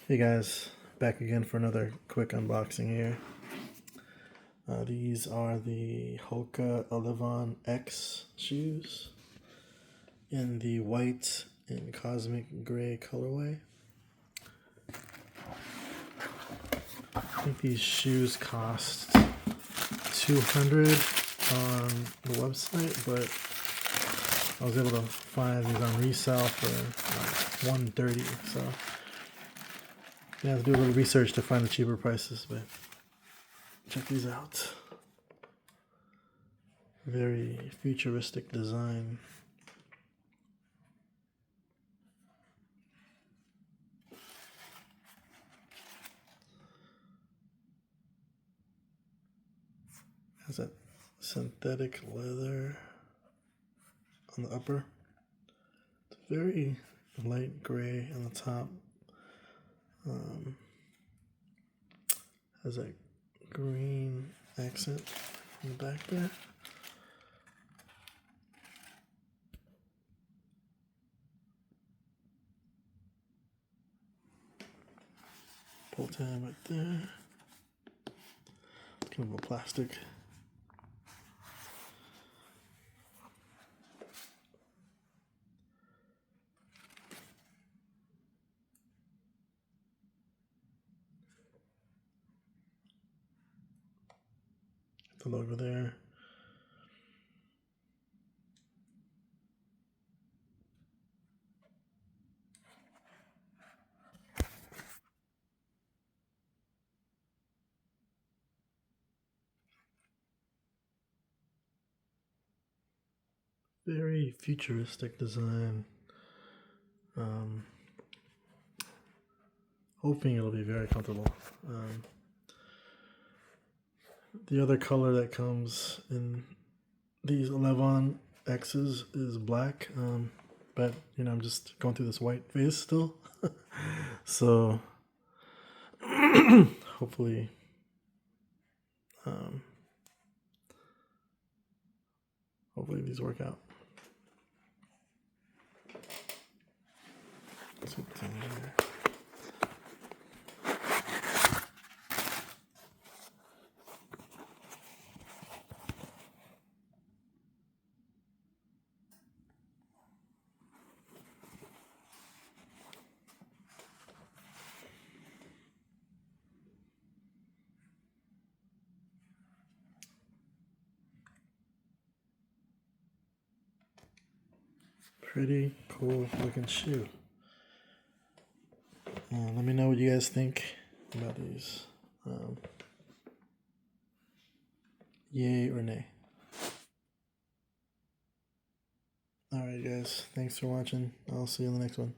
Hey guys, back again for another quick unboxing here. These are the Hoka Elevon X shoes in the white and cosmic gray colorway. I think these shoes cost $200 on the website, but I was able to find these on resale for like $130. So you have to do a little research to find the cheaper prices, but check these out. Very futuristic design. Has that synthetic leather on the upper. It's very light gray on the top. Has a green accent in the back there. Pull tab right there. Kind of a plastic. The logo there. Very futuristic design. Hoping it'll be very comfortable. The other color that comes in these Elevon X's is black, but you know, I'm just going through this white phase still. So hopefully hopefully these work out. Let's see what's in here. Pretty cool looking shoe. Let me know what you guys think about these. Yay or nay? Alright guys, thanks for watching. I'll see you in the next one.